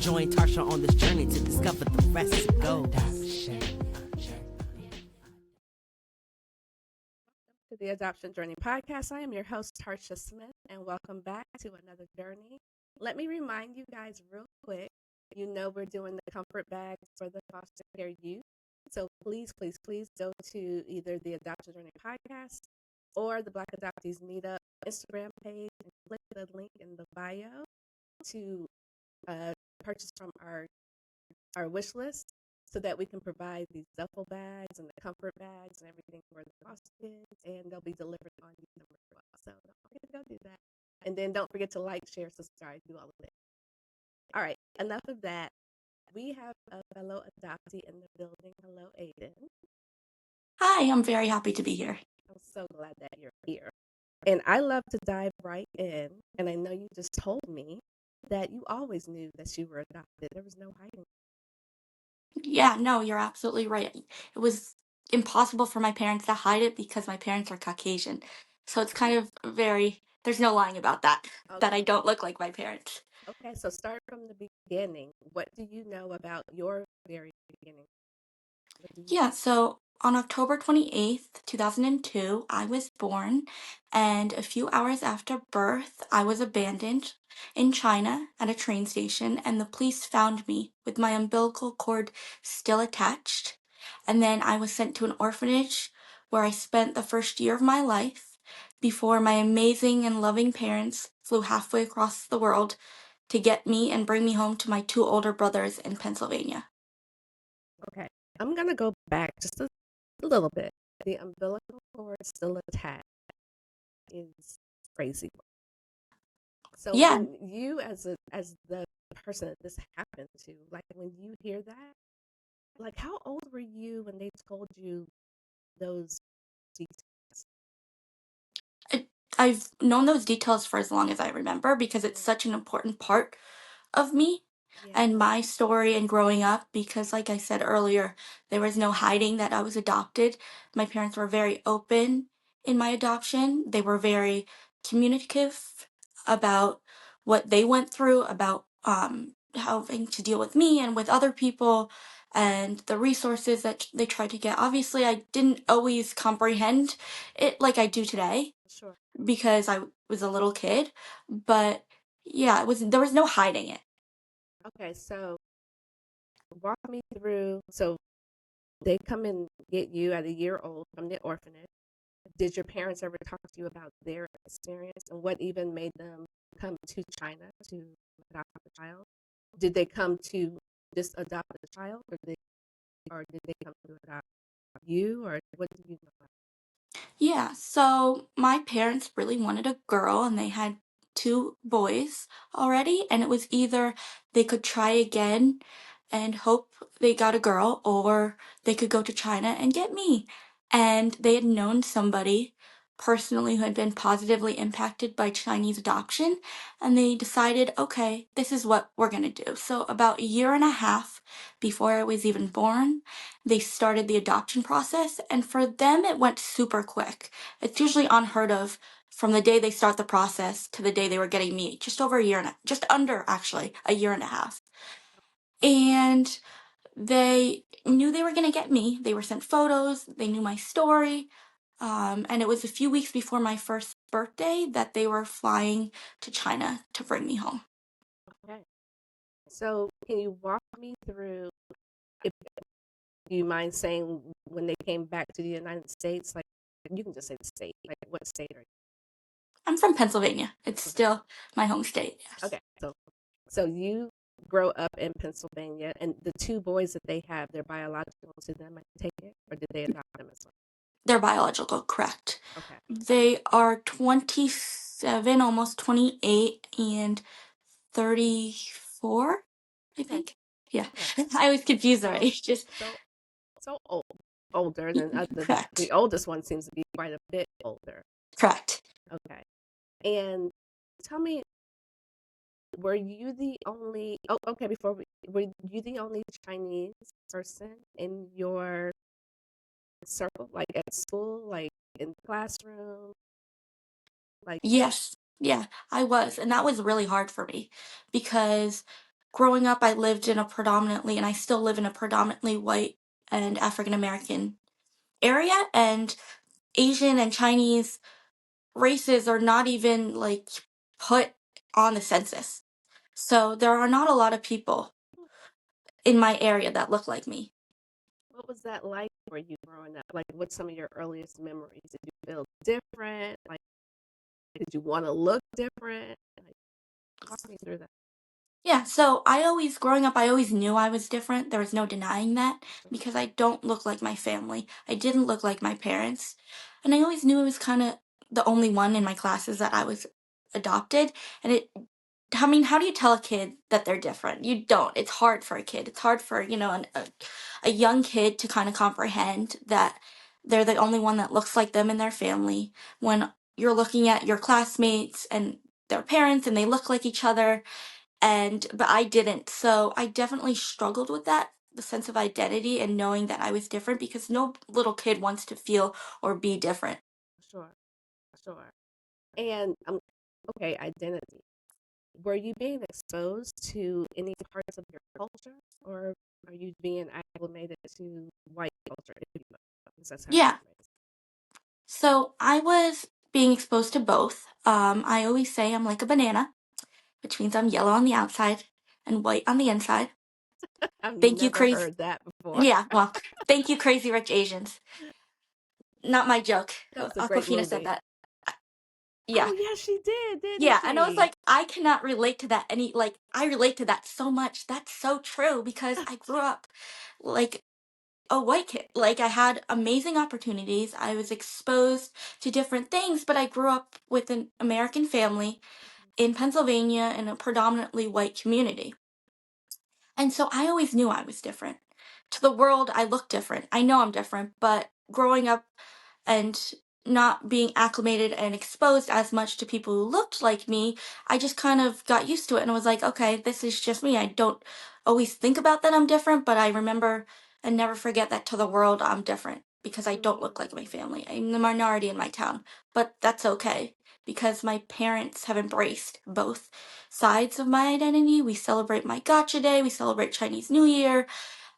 Join Tarsha on this journey to discover the rest. Go. To the Adoption Journey podcast. I am your host, Tarsha Smith, and welcome back to another journey. Let me remind you guys real quick, you know we're doing the comfort bags for the foster care youth. So please, please, please go to either the Adoption Journey podcast or the Black Adoptees Meetup Instagram page and click the link in the bio to purchase from our wish list so that we can provide these duffel bags and the comfort bags and everything for the foster kids, and they'll be delivered on December 12th. So don't forget to go do that. And then don't forget to like, share, subscribe, do all of it. All right, enough of that. We have a fellow adoptee in the building. Hello, Ayden. Hi, I'm very happy to be here. I'm so glad that you're here. And I love to dive right in. And I know you just told me that you always knew that you were adopted. There was no hiding. Yeah, no, you're absolutely right. It was impossible for my parents to hide it because my parents are Caucasian. So it's kind of there's no lying about that, that Okay. I don't look like my parents. Okay, so start from the beginning. What do you know about your very beginning? What do you Yeah, so on October 28th, 2002, I was born, and a few hours after birth, I was abandoned in China at a train station, and the police found me with my umbilical cord still attached. And then I was sent to an orphanage where I spent the first year of my life before my amazing and loving parents flew halfway across the world to get me and bring me home to my two older brothers in Pennsylvania. Okay, I'm gonna go back just a little bit. The umbilical cord still attached is crazy. So Yeah, when you, as the person that this happened to, like when you hear that, like how old were you when they told you those details? I, I've known those details for as long as I remember because it's such an important part of me Yeah. and my story and growing up. Because, like I said earlier, there was no hiding that I was adopted. My parents were very open in my adoption, they were very communicative about what they went through, about having to deal with me and with other people. And the resources that they tried to get. Obviously, I didn't always comprehend it like I do today Sure. because I was a little kid, but yeah, there was no hiding it. Okay, so walk me through. So they come and get you at a year old from the orphanage. Did your parents ever talk to you about their experience and what even made them come to China to adopt a child? Did they come to just adopt a child, or did they come to adopt you, or what do you know? Yeah, so my parents really wanted a girl and they had two boys already, and it was either they could try again and hope they got a girl, or they could go to China and get me. And they had known somebody personally who had been positively impacted by Chinese adoption, and they decided, okay, this is what we're gonna do. So about a year and a half before I was even born, they started the adoption process, and for them it went super quick. It's usually unheard of from the day they start the process to the day they were getting me, just over a year and just under actually a year and a half. And they knew they were going to get me. They were sent photos, they knew my story. And it was a few weeks before my first birthday that they were flying to China to bring me home. Okay. So can you walk me through, if do you mind saying when they came back to the United States, like you can just say the state, like what state are you? I'm from Pennsylvania. It's Okay. still my home state, yes. Okay. So you grow up in Pennsylvania, and the two boys that they have, they're biological to them, I take it, or did they adopt them as well? They're biological, correct. Okay. They are 27, almost 28, and 34, I Okay. think. Yeah. Okay. I always confuse their So age. Just so old, older than the correct. oldest one seems to be quite a bit older. Correct. Okay. And tell me, were you the only? Oh, okay. Were you the only Chinese person in your circle, like at school, like in the classroom, like? Yes. Yeah, I was. And that was really hard for me because growing up, I lived in a predominantly, and I still live in a predominantly white and African American area, and Asian and Chinese races are not even like put on the census. So there are not a lot of people in my area that look like me. What was that like for you growing up? Like, what's some of your earliest memories? Did you feel different? Like, did you want to look different? Like, walk me through that. Yeah, so growing up, I always knew I was different. There was no denying that because I don't look like my family. I didn't look like my parents. And I always knew I was kind of the only one in my classes that I was adopted. And I mean, how do you tell a kid that they're different? You don't. It's hard for a kid. It's hard for, a young kid to kind of comprehend that they're the only one that looks like them in their family when you're looking at your classmates and their parents and they look like each other, but I didn't. So I definitely struggled with that, the sense of identity and knowing that I was different, because no little kid wants to feel or be different. Sure, sure. And okay, identity. Were you being exposed to any parts of your culture, or are you being acclimated to white culture? If you will, because that's how you Yeah. were raised. So I was being exposed to both. I always say I'm like a banana, which means I'm yellow on the outside and white on the inside. I've Thank you, never crazy. heard that before. Yeah, well, thank you, Crazy Rich Asians. Not my joke. That was a great Aquafina said movie. that. Oh Yeah. yeah, she did, didn't Yeah, and I was she? like, I cannot relate to that I relate to that so much. That's so true because I grew up like a white kid. Like, I had amazing opportunities. I was exposed to different things, but I grew up with an American family in Pennsylvania in a predominantly white community. And so I always knew I was different. To the world, I look different. I know I'm different, but growing up and not being acclimated and exposed as much to people who looked like me, I just kind of got used to it and was like, okay, this is just me. I don't always think about that I'm different, but I remember and never forget that to the world I'm different because I don't look like my Mm, family. I'm the minority in my town, but that's okay because my parents have embraced both sides of my identity. We celebrate my Gotcha Day, we celebrate Chinese New Year.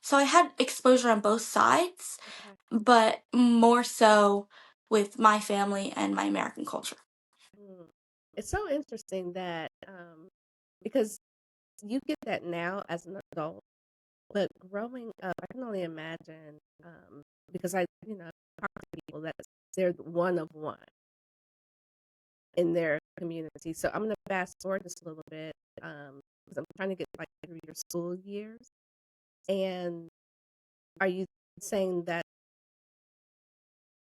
So I had exposure on both sides, okay. but more so with my family and my American culture. Mm. It's so interesting that because you get that now as an adult, but growing up, I can only imagine because I, talk to people that they're one of one in their community. So I'm going to fast forward just a little bit because I'm trying to get like through your school years. And are you saying that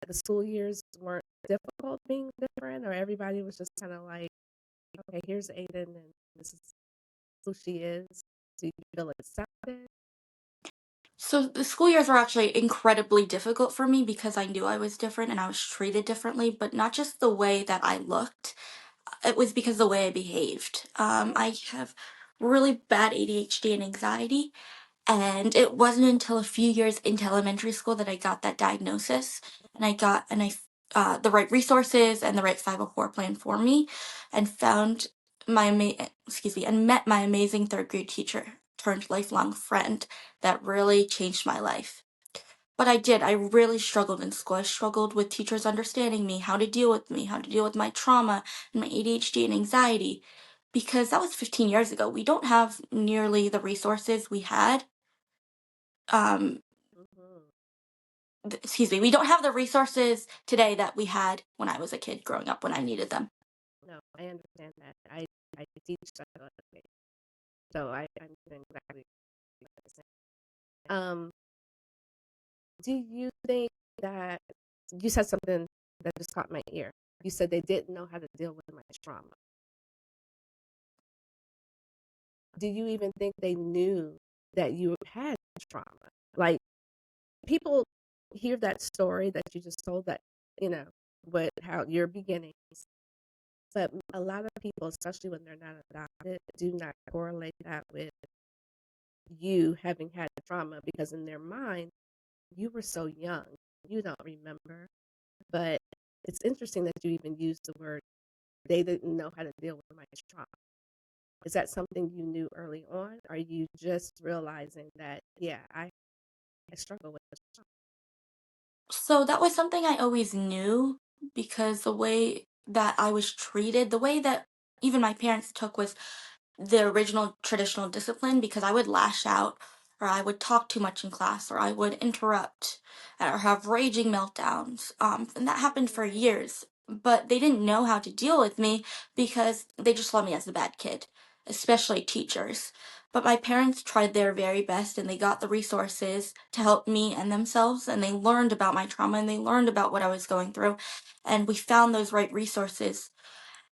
the school years weren't difficult being different, or everybody was just kind of like, okay, here's Aiden, and this is who she is? Do you feel accepted? So the school years were actually incredibly difficult for me because I knew I was different and I was treated differently, but not just the way that I looked. It was because the way I behaved. Oh, I have really bad ADHD and anxiety, and it wasn't until a few years into elementary school that I got that diagnosis, and the right resources and the right 504 plan for me, and found and met my amazing third grade teacher turned lifelong friend that really changed my life. But I really struggled in school. I struggled with teachers understanding me, how to deal with me, how to deal with my trauma and my ADHD and anxiety, because that was 15 years ago. We don't have nearly the resources we had um hmm, excuse me, we don't have the resources today that we had when I was a kid growing up when I needed them. no, I understand that. I teach psychology, so I understand exactly what you're saying. Do you think that you said something that just caught my ear? You said they didn't know how to deal with my trauma. Do you even think they knew that you had trauma? Like, people hear that story that you just told, that, you know, what how your beginnings, but a lot of people, especially when they're not adopted, do not correlate that with you having had trauma because in their mind, you were so young, you don't remember. But it's interesting that you even used the word they didn't know how to deal with my trauma. Is that something you knew early on? Or are you just realizing that, yeah, I struggle with this? So that was something I always knew because the way that I was treated, the way that even my parents took was the original traditional discipline because I would lash out or I would talk too much in class or I would interrupt or have raging meltdowns. And that happened for years. But they didn't know how to deal with me because they just saw me as the bad kid, especially teachers. But my parents tried their very best and they got the resources to help me and themselves. And they learned about my trauma and they learned about what I was going through. And we found those right resources.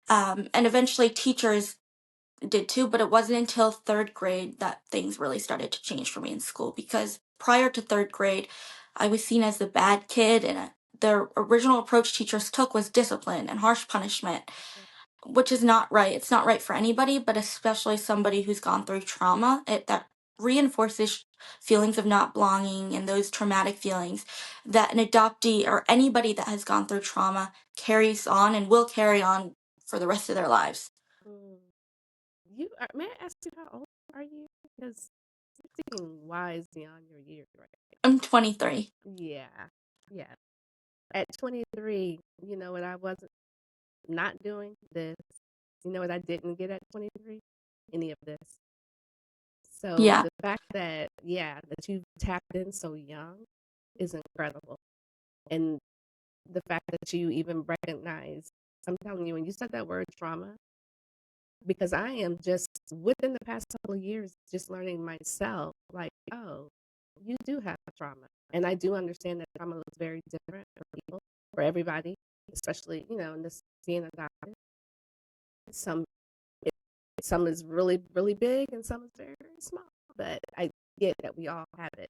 And eventually, teachers did too, but it wasn't until third grade that things really started to change for me in school because prior to third grade, I was seen as the bad kid, and the original approach teachers took was discipline and harsh punishment, which is not right. It's not right for anybody, but especially somebody who's gone through trauma. That reinforces feelings of not belonging and those traumatic feelings that an adoptee or anybody that has gone through trauma carries on and will carry on for the rest of their lives. Mm. You are, may I ask you how old are you? Because you're seeming wise beyond your years right I'm 23. now. Yeah. Yeah. At 23, you know what I wasn't not doing this. You know what I didn't get at 23? Any of this. So Yeah. the fact that, yeah, that you tapped in so young is incredible. And the fact that you even recognize, I'm telling you, when you said that word trauma, because I am just within the past couple of years just learning myself, like, oh, you do have trauma. And I do understand that trauma looks very different for people, for everybody, especially, in this being adopted. Some it, some is really, really big and some is very, very small. But I get that we all have it.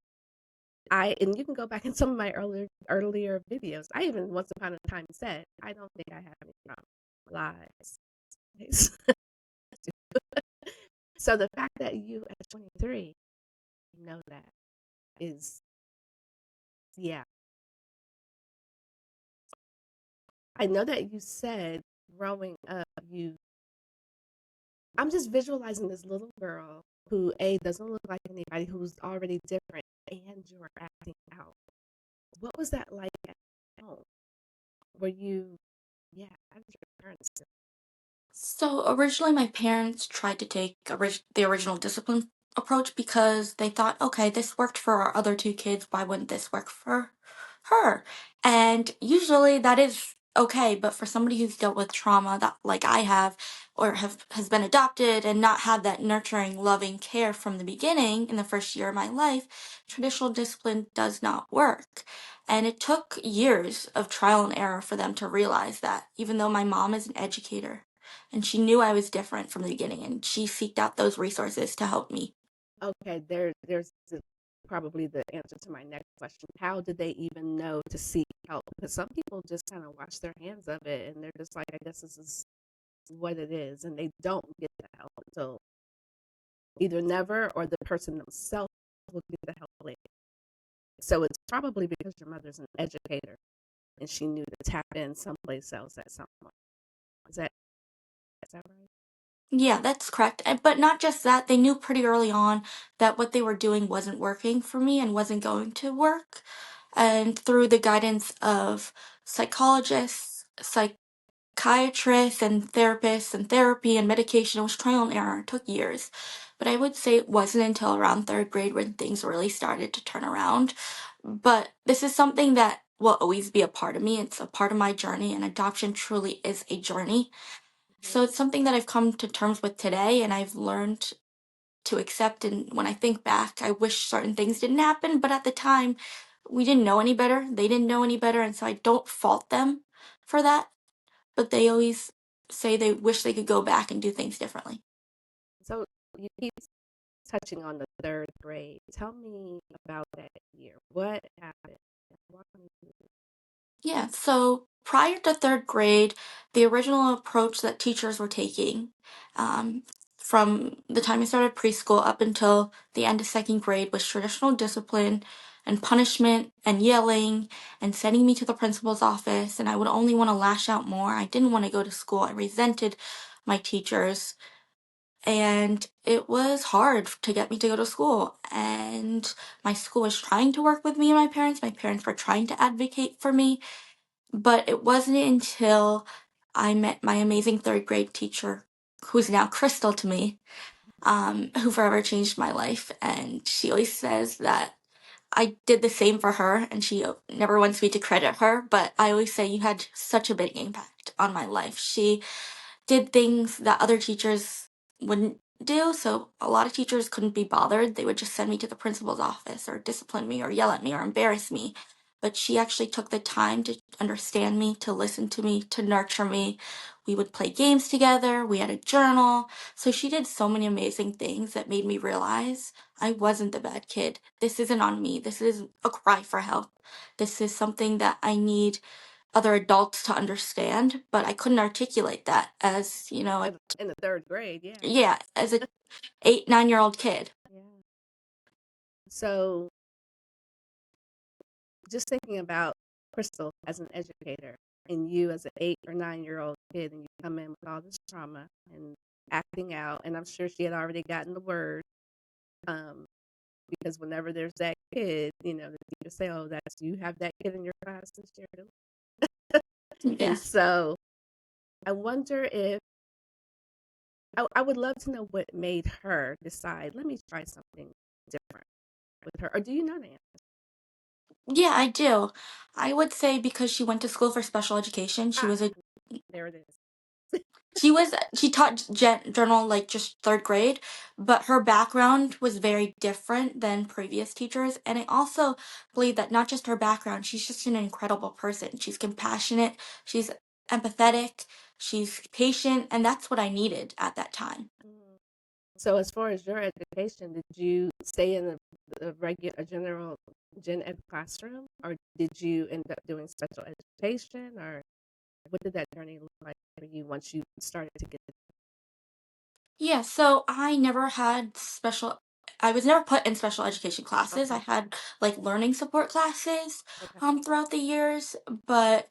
And you can go back in some of my earlier videos. I even once upon a time said, I don't think I have any trauma. Lies. So the fact that you at 23 know that is, yeah. I know that you said growing up, I'm just visualizing this little girl who A doesn't look like anybody, who's already different, and you're acting out. What was that like at home? Were you, yeah, how did your parents do? So originally, my parents tried to take the original discipline approach because they thought, okay, this worked for our other two kids. Why wouldn't this work for her? And usually that is okay, but for somebody who's dealt with trauma that like I have, or has been adopted and not had that nurturing, loving care from the beginning in the first year of my life, traditional discipline does not work. And it took years of trial and error for them to realize that, even though my mom is an educator and she knew I was different from the beginning, and she seeked out those resources to help me. Okay, there's probably the answer to my next question. How did they even know to seek help? Because some people just kind of wash their hands of it and they're just like, I guess this is what it is, and they don't get the help until either never or the person themselves will get the help later. So it's probably because your mother's an educator and she knew to tap in someplace else at some point. Is that right? Yeah, that's correct. But not just that, they knew pretty early on that what they were doing wasn't working for me and wasn't going to work. And through the guidance of psychologists, psychiatrists, and therapists, and therapy and medication, it was trial and error. It took years. But I would say it wasn't until around third grade when things really started to turn around. But this is something that will always be a part of me. It's a part of my journey, and adoption truly is a journey. Mhm. So it's something that I've come to terms with today and I've learned to accept. And when I think back, I wish certain things didn't happen, but at the time, we didn't know any better. They didn't know any better. And so I don't fault them for that. But they always say they wish they could go back and do things differently. So you keep touching on the third grade. Tell me about that year. What happened? Walk me through it. Yeah, so prior to third grade, the original approach that teachers were taking um, from the time I started preschool up until the end of second grade was traditional discipline and punishment and yelling and sending me to the principal's office. And I would only want to lash out more. I didn't want to go to school. I resented my teachers. and it was hard to get me to go to school. And my school was trying to work with me and my parents. My parents were trying to advocate for me, but it wasn't until I met my amazing third grade teacher, who's now Crystal to me, who forever changed my life. And she always says that I did the same for her, and she never wants me to credit her, but I always say you had such a big impact on my life. She did things that other teachers wouldn't do. So a lot of teachers couldn't be bothered. They would just send me to the principal's office or discipline me or yell at me or embarrass me. But she actually took the time to understand me, to listen to me, to nurture me. We would play games together. We had a journal. So she did so many amazing things that made me realize I wasn't the bad kid. This isn't on me. This is a cry for help. This is something that I need other adults to understand, but I couldn't articulate that as, In the third grade, yeah. yeah, as a 8, 9 year old kid. Yeah. So, just thinking about Crystal as an educator and you as an 8 or 9 year old kid, and you come in with all this trauma and acting out, and I'm sure she had already gotten the word, um, because whenever there's that kid, the teacher say, "Oh, that's you have that kid in your class this year." And Yeah. so, I wonder if I would love to know what made her decide, let me try something different with her. Or do you know the answer? Yeah, I do. I would say because she went to school for special education, Ah, there it is. she taught journal like just third grade, but her background was very different than previous teachers. And I also believe that not just her background, she's just an incredible person. She's compassionate, she's empathetic, she's patient, and that's what I needed at that time. Mm. So, as far as your education, did you stay in the regular general gen ed classroom, or did you end up doing special education, or what did that journey look like for you once you started to get? Yeah, so I was never put in special education classes. I Okay, had like learning support classes okay. throughout the years, but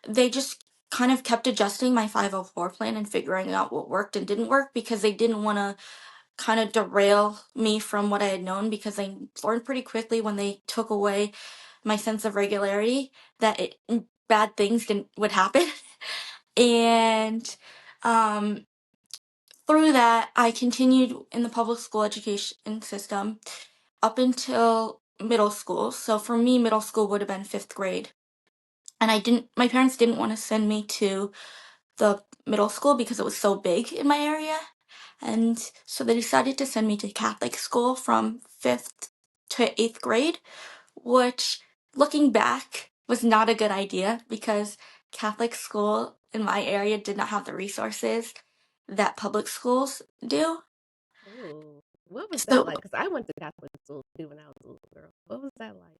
they just kind of kept adjusting my 504 plan and figuring out what worked and didn't work because they didn't want to kind of derail me from what I had known because I learned pretty quickly when they took away my sense of regularity that bad things didn't would happen. And um through that, I continued in the public school education system up until middle school. So for me, middle school would have been fifth grade. And my parents didn't want to send me to the middle school because it was so big in my area. And so they decided to send me to Catholic school from fifth to eighth grade, which looking back was not a good idea because Catholic school in my area did not have the resources that public schools do. Ooh, what was that So, like? Because I went to Catholic school too when I was a little girl. What was that like?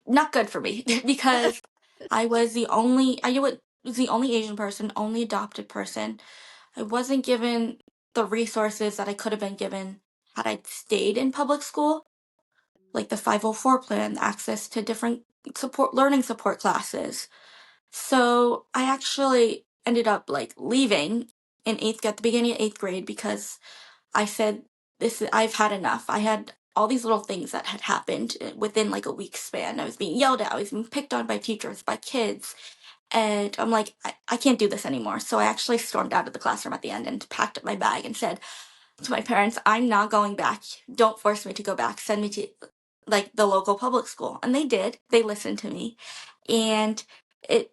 not good for me because I was the only Asian person, only adopted person. I wasn't given the resources that I could have been given had I stayed in public school, like the 504 plan, access to different learning support classes. So I actually ended up like leaving at the beginning of eighth grade because I said, I've had enough. I had all these little things that had happened within like a week span. I was being yelled at, I was being picked on by teachers, by kids. And I'm like, I can't do this anymore. So I actually stormed out of the classroom at the end and packed up my bag and said to my parents, I'm not going back. Don't force me to go back. Send me to like the local public school. And they did. They listened to me. And it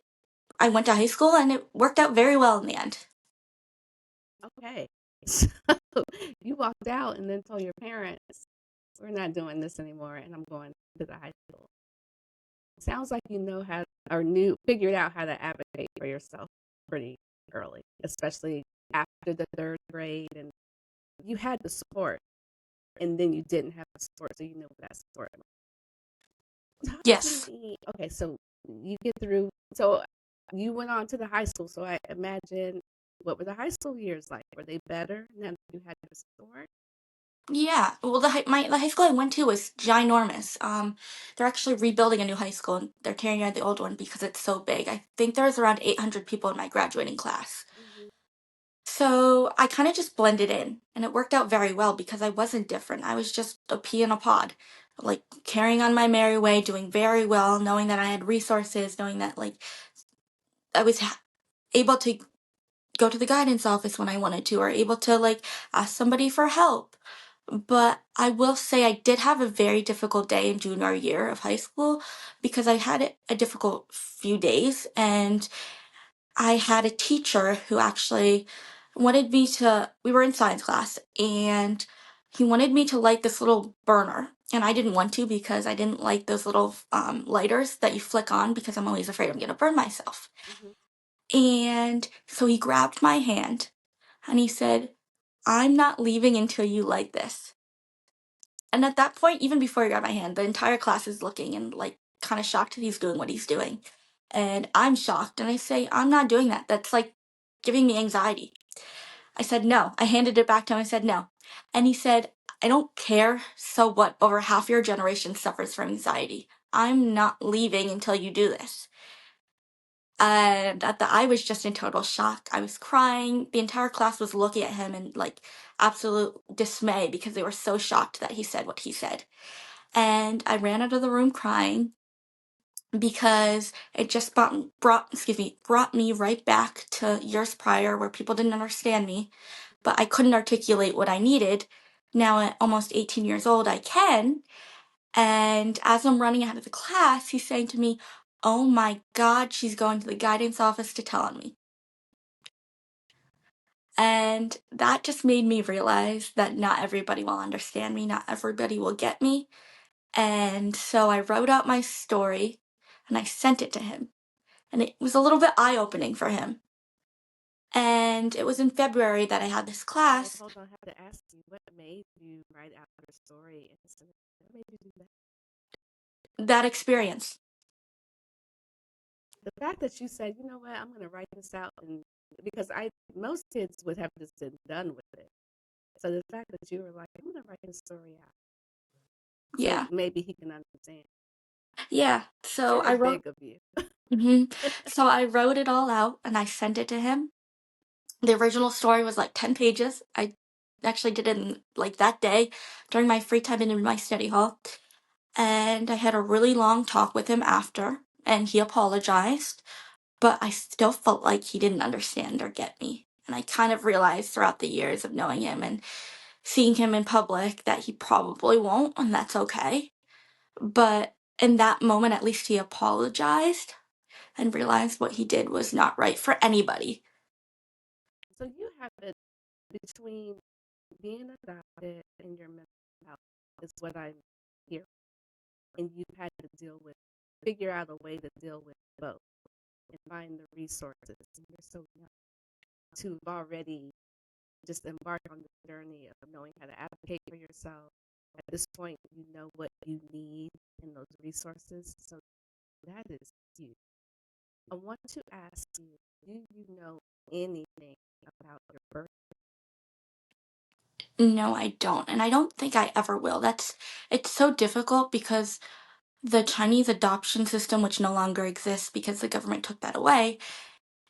I went to high school and it worked out very well in the end. Okay. So you walked out and then told your parents, we're not doing this anymore, and I'm going to the high school. Sounds like you know how, or figured out how to advocate for yourself pretty early, especially after the third grade, and you had the support, and then you didn't have the support, so you know what that support was. Talk to Yes. me. Okay, so you get through. So you went on to the high school. So I imagine, what were the high school years like? Were they better now that you had the support? Yeah. Well, the high school I went to was ginormous. They're actually rebuilding a new high school and they're tearing out the old one because it's so big. I think there's around 800 people in my graduating class. Mhm. So I kind of just blended in, and it worked out very well because I wasn't different. I was just a pea in a pod, like carrying on my merry way, doing very well, knowing that I had resources, knowing that like I was able to go to the guidance office when I wanted to, or able to like ask somebody for help. But I will say I did have a very difficult day in junior year of high school because I had a difficult few days, and I had a teacher who actually wanted me to, we were in science class, and he wanted me to light this little burner. And I didn't want to because I didn't like those little lighters that you flick on because I'm always afraid I'm going to burn myself. Hmm. And so he grabbed my hand and he said, "I'm not leaving until you light this." And at that point, even before he grabbed my hand, the entire class is looking and like kind of shocked that he's doing what he's doing. And I'm shocked and I say, "I'm not doing that. That's like giving me anxiety." I said no. I handed it back to him. I said no. And he said, "I don't care. So what? Over half your generation suffers from anxiety. I'm not leaving until you do this." And I was just in total shock. I was crying. The entire class was looking at him in like absolute dismay because they were so shocked that he said what he said. And I ran out of the room crying because it just brought me right back to years prior where people didn't understand me, but I couldn't articulate what I needed. Now at almost 18 years old, I can. And as I'm running out of the class, he's saying to me, "Oh my God, she's going to the guidance office to tell on me." And that just made me realize that not everybody will understand me, not everybody will get me. And so I wrote out my story and I sent it to him. And it was a little bit eye opening for him. And it was in February that I had this Well, class. hold on, I have to ask you, what made you write out your story and send it? What made you do that? That experience. The fact that you said, you know what, I'm going to write this out, and because I most kids would have just been done with it. So the fact that you were like, I'm going to write this story out, so Yeah. maybe he can understand. Yeah. So I Very wrote. big of you. Mhm. So I wrote it all out and I sent it to him. The original story was like 10 pages. I actually did it in like that day during my free time in my study hall. And I had a really long talk with him after, and he apologized, but I still felt like he didn't understand or get me. And I kind of realized throughout the years of knowing him and seeing him in public that he probably won't, and that's okay. But in that moment, at least he apologized and realized what he did was not right for anybody. So you have it between being adopted and your mental health is what I'm hearing, and you've had to figure out a way to deal with both and find the resources. And you're so young to have already just embarked on the journey of knowing how to advocate for yourself. At this point, you know what you need and those resources. So that is huge. I want to ask you, do you know anything about your birth? No, I don't. And I don't think I ever will. It's so difficult because the Chinese adoption system, which no longer exists because the government took that away,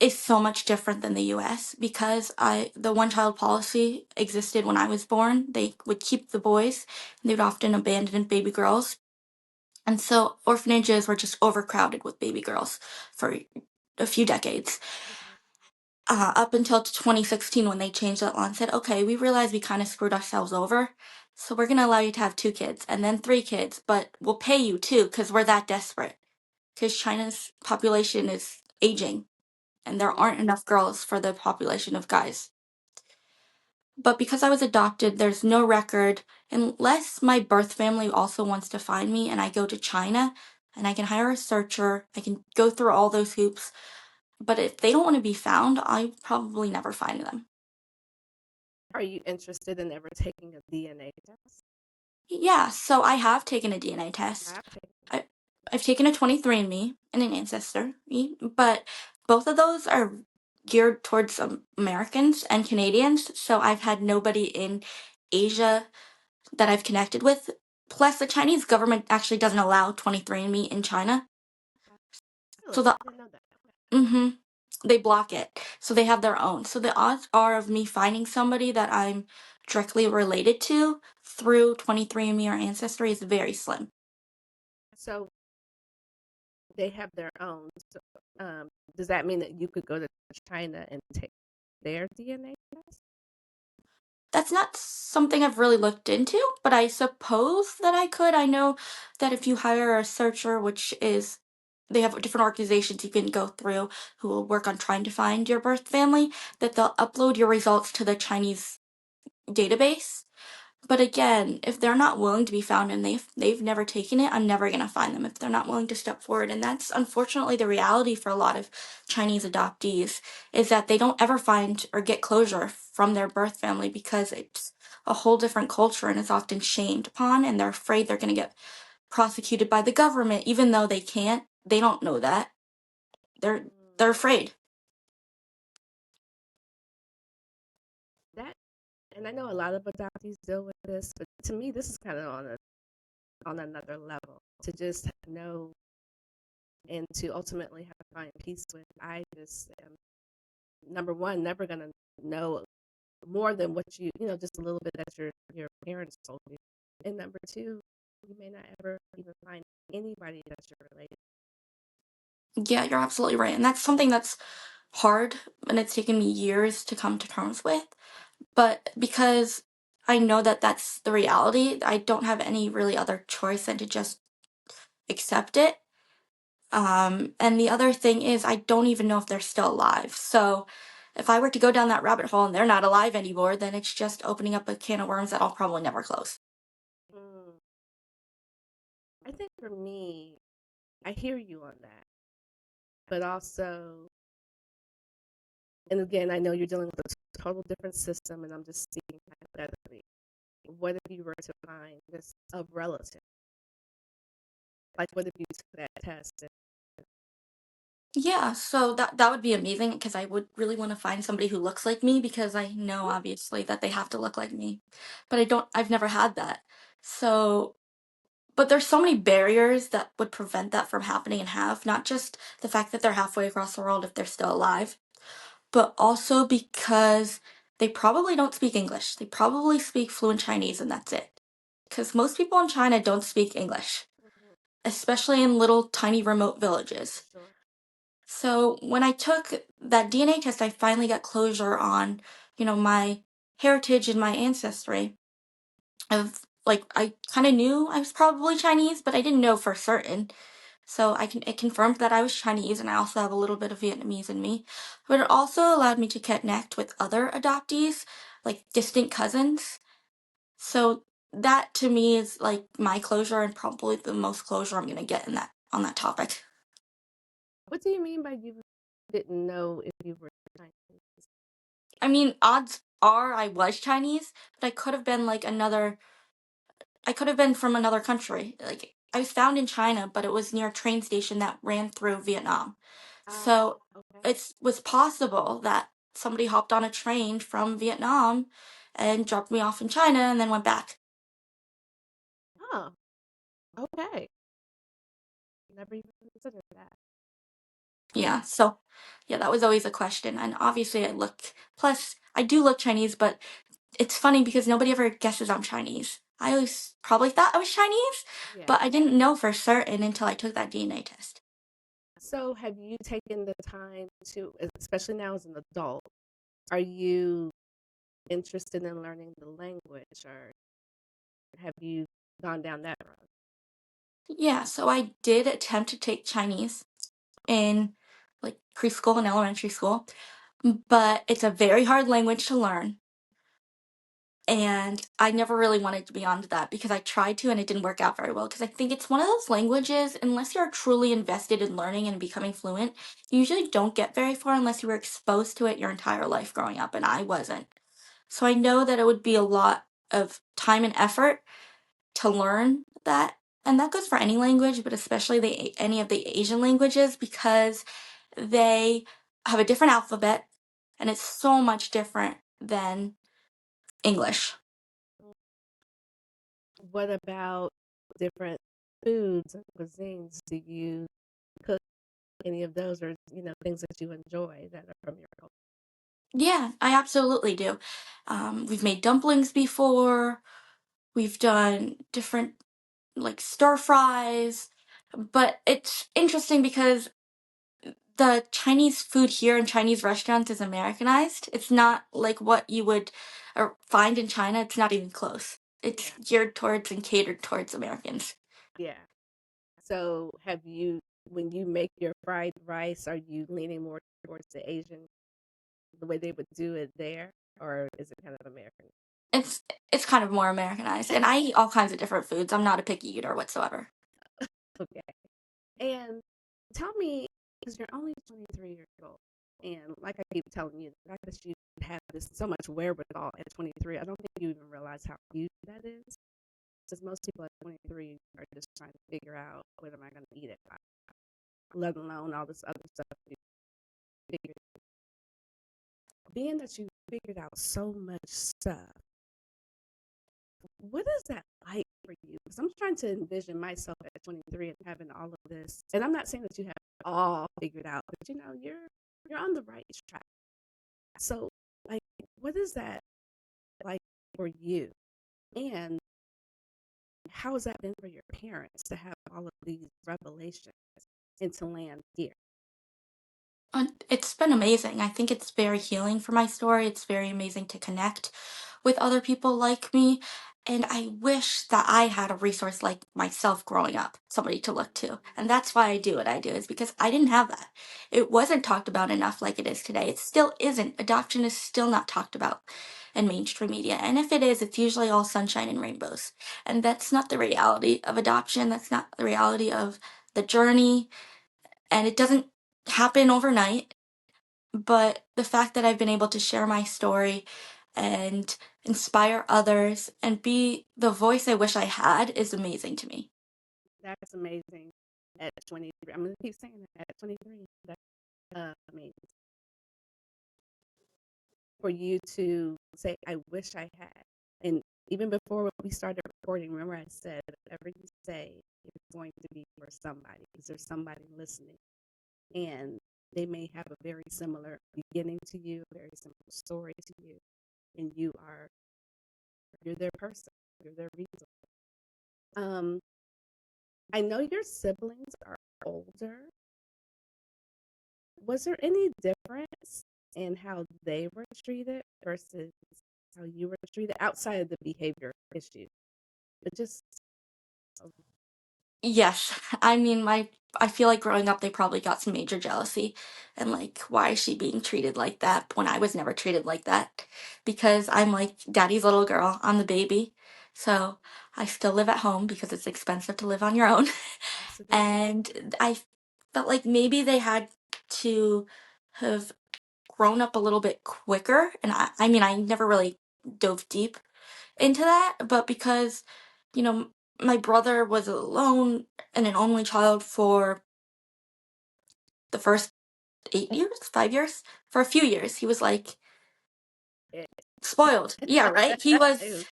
is so much different than the US because the one child policy existed when I was born. They would keep the boys and they would often abandon baby girls. And so orphanages were just overcrowded with baby girls for a few decades. Okay. Up until 2016 when they changed that law and said, "Okay, we realize we kind of screwed ourselves over. So we're going to allow you to have 2 kids and then 3 kids, but we'll pay you too because we're that desperate." Because China's population is aging and there Mm-hmm. aren't enough girls for the population of guys. But because I was adopted, there's no record unless my birth family also wants to find me and I go to China and I can hire a searcher. I can go through all those hoops. But if they don't want to be found, I probably never find them. Are you interested in ever taking a DNA test? Yeah, so I have taken a DNA I test. have taken. I, I've taken a 23andMe and an Ancestry, but both of those are geared towards Americans and Canadians. So I've had nobody in Asia that I've connected with. Plus, the Chinese government actually doesn't allow 23andMe in China. So Really, the I didn't know that. Okay. mm-hmm. they block it. So they have their own. So the odds are of me finding somebody that I'm directly related to through 23andMe or Ancestry is very slim. So they have their own. So, does that mean that you could go to China and take their DNA test? That's not something I've really looked into, but I suppose that I could. I know that if you hire a searcher, which is they have different organizations you can go through who will work on trying to find your birth family, that they'll upload your results to the Chinese database. But again, if they're not willing to be found and they've never taken it, I'm never gonna find them if they're not willing to step forward. And that's unfortunately the reality for a lot of Chinese adoptees is that they don't ever find or get closure from their birth family because it's a whole different culture and it's often shamed upon and they're afraid they're gonna get prosecuted by the government, even though they can't. They don't know that. They're Mm, they're afraid. that, and I know a lot of adoptees deal with this, but to me, this is kind of on another level to just know and to ultimately have to find peace with. I just am, number one, never gonna know more than what just a little bit that your parents told you, and number two, you may not ever even find anybody that you're related. Yeah, you're absolutely right. And that's something that's hard and it's taken me years to come to terms with. But because I know that that's the reality, I don't have any really other choice than to just accept it. And the other thing is, I don't even know if they're still alive. So if I were to go down that rabbit hole and they're not alive anymore, then it's just opening up a can of worms that I'll probably never close. Mm. I think for me, I hear you on that, but also, and again, I know you're dealing with a total different system, and I'm just speaking hypothetically. What if you were to find this a relative? Like, what if you took that test? Yeah, so that would be amazing because I would really want to find somebody who looks like me because I know obviously that they have to look like me. But I've never had that. So but there's so many barriers that would prevent that from happening and have, not just the fact that they're halfway across the world if they're still alive, but also because they probably don't speak English. They probably speak fluent Chinese and that's it. Because most people in China don't speak English, Mhm. especially in little tiny remote For villages. sure. So when I took that DNA test, I finally got closure on, my heritage and my ancestry. Of like I kind of knew I was probably Chinese, but I didn't know for certain. So it confirmed that I was Chinese and I also have a little bit of Vietnamese in me. But it also allowed me to connect with other adoptees, like distant cousins. So that to me is like my closure and probably the most closure I'm gonna get in that on that topic. What do you mean by you didn't know if you were Chinese? I mean, odds are I was Chinese, but I could have been from another country. Like I was found in China, but it was near a train station that ran through Vietnam. Ah, So okay. it was possible that somebody hopped on a train from Vietnam and dropped me off in China and then went back. Oh, okay. Never even considered that. Yeah, so yeah, that was always a question. And obviously plus I do look Chinese, but it's funny because nobody ever guesses I'm Chinese. I always probably thought I was Chinese, Yeah. but I didn't know for certain until I took that DNA test. So, have you taken the time to, especially now as an adult, are you interested in learning the language, or have you gone down that road? Yeah, so I did attempt to take Chinese in like preschool and elementary school, but it's a very hard language to learn. And I never really wanted to be onto that because I tried to and it didn't work out very well. Because I think it's one of those languages, unless you're truly invested in learning and becoming fluent, you usually don't get very far unless you were exposed to it your entire life growing up, and I wasn't. So I know that it would be a lot of time and effort to learn that. And that goes for any language, but especially any of the Asian languages because they have a different alphabet and it's so much different than English. What about different foods and cuisines? Do you cook any of those are, things that you enjoy that are from your culture? Yeah, I absolutely do. We've made dumplings before. We've done different like stir fries, but it's interesting because the Chinese food here in Chinese restaurants is Americanized. It's not like what you would find in China. It's not even close. It's Yeah. geared towards and catered towards Americans. Yeah. So when you make your fried rice, are you leaning more towards the way they would do it there, or is it kind of American? It's it's kind of more Americanized, and I eat all kinds of different foods. I'm not a picky eater whatsoever. Okay. And tell me, because you're only 23 years old, and like I keep telling you, the fact that you have this so much wherewithal at 23, I don't think you even realize how huge that is. Because most people at 23 are just trying to figure out what am I going to eat at 5, let alone all this other stuff you figured. Being that you figured out so much stuff, what is that like for you? Because I'm trying to envision myself at 23 and having all of this, and I'm not saying that you have it all figured out, but you're on the right track. So, like, what is that like for you? And how has that been for your parents to have all of these revelations and to land here? It's been amazing. I think it's very healing for my story. It's very amazing to connect with other people like me. And I wish that I had a resource like myself growing up, somebody to look to. And that's why I do what I do, is because I didn't have that. It wasn't talked about enough like it is today. It still isn't. Adoption is still not talked about in mainstream media. And if it is, it's usually all sunshine and rainbows. And that's not the reality of adoption. That's not the reality of the journey. And it doesn't happen overnight, but the fact that I've been able to share my story and inspire others and be the voice I wish I had is amazing to me. That's amazing. At 23, I'm gonna keep saying that at 23. That's amazing for you to say, "I wish I had." And even before we started recording, remember I said, whatever you say is going to be for somebody. Is there somebody listening? And they may have a very similar beginning to you, a very similar story to you, and you're their person, you're their resource. Um, I know your siblings are older. Was there any difference in how they were treated versus how you were treated outside of the behavior issue? But just uh, Yes, I mean, I feel like growing up, they probably got some major jealousy and like, why is she being treated like that when I was never treated like that? Because I'm like daddy's little girl, I'm the baby. So I still live at home because it's expensive to live on your own. yes, it is. And I felt like maybe they had to have grown up a little bit quicker. And I mean, I never really dove deep into that, but because, you know, my brother was alone and an only child for the first 8 years, 5 years, for a few years, he was like It, spoiled. Yeah, right? He it was was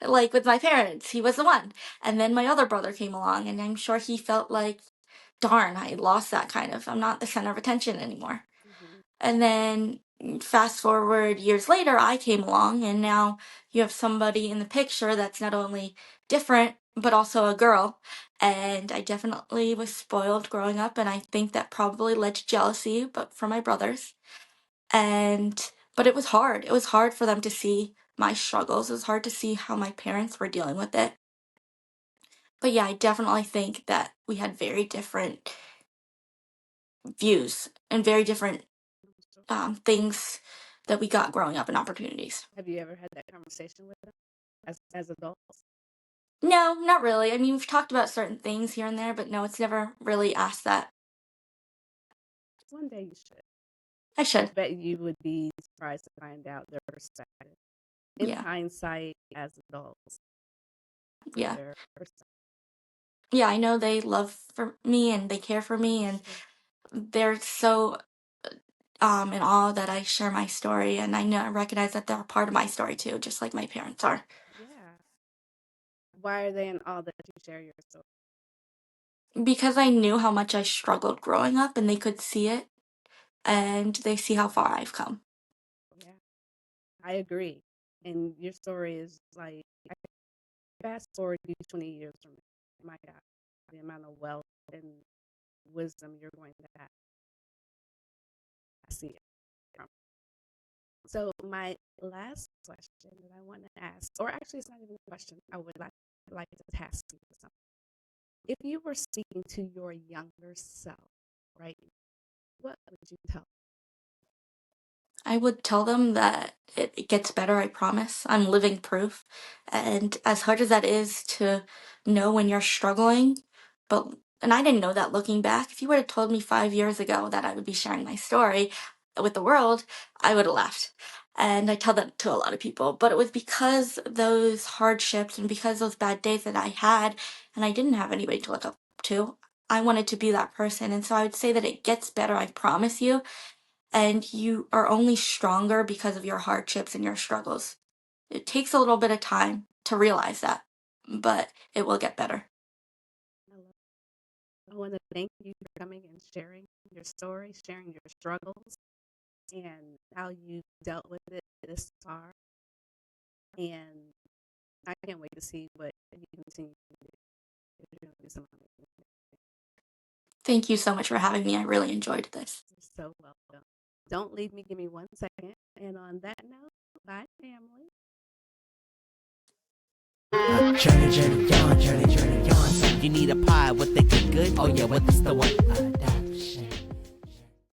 like with my parents, he was the one. And then my other brother came along, and I'm sure he felt like, darn, I lost that kind of, I'm not the center of attention anymore. mhm. And then fast forward years later, I came along, and now you have somebody in the picture that's not only different, but also a girl. And I definitely was spoiled growing up, and I think that probably led to jealousy, but for my brothers. But it was hard. It was hard for them to see my struggles. It was hard to see how my parents were dealing with it. But yeah, I definitely think that we had very different views and very different things that we got growing up and opportunities. Have you ever had that conversation with them as adults? No, not really. I mean, we've talked about certain things here and there, but no, it's never really asked that. One day you should. I I should. bet you would be surprised to find out their perspective. In Yeah. hindsight, as adults, Yeah. their perspective. Yeah, I know they love for me and they care for me and Sure. they're so in awe that I share my story and I recognize that they're a part of my story too, just like my parents are. Yeah. Why are they in all that you share your story? Because I knew how much I struggled growing up, and they could see it, and they see how far I've come. Yeah, I agree. And your story is like, I fast forward you 20 years from now. My God, the amount of wealth and wisdom you're going to have. I see it. So my last question that I want to ask, or actually it's not even a question, I would like to task you with something. If you were speaking to your younger self, right, what would you tell? I would tell them that it gets better, I promise. I'm living proof. And as hard as that is to know when you're struggling, but and I didn't know that looking back. If you would have told me 5 years ago that I would be sharing my story with the world, I would have laughed. And I tell that to a lot of people. But it was because those hardships and because those bad days that I had, and I didn't have anybody to look up to, I wanted to be that person. And so I would say that it gets better, I promise you, and you are only stronger because of your hardships and your struggles. It takes a little bit of time to realize that, but it will get better. I want to thank you for coming and sharing your story, sharing your struggles, and how you dealt with it this far. And I can't wait to see what you continue to do. You're going to do some amazing things. Thank you so much for having me. I really enjoyed this. You're so welcome. Don't leave me. Give me 1 second. And on that note, bye, family. Journey on. You need a pie with the good? Oh yeah, what is the one?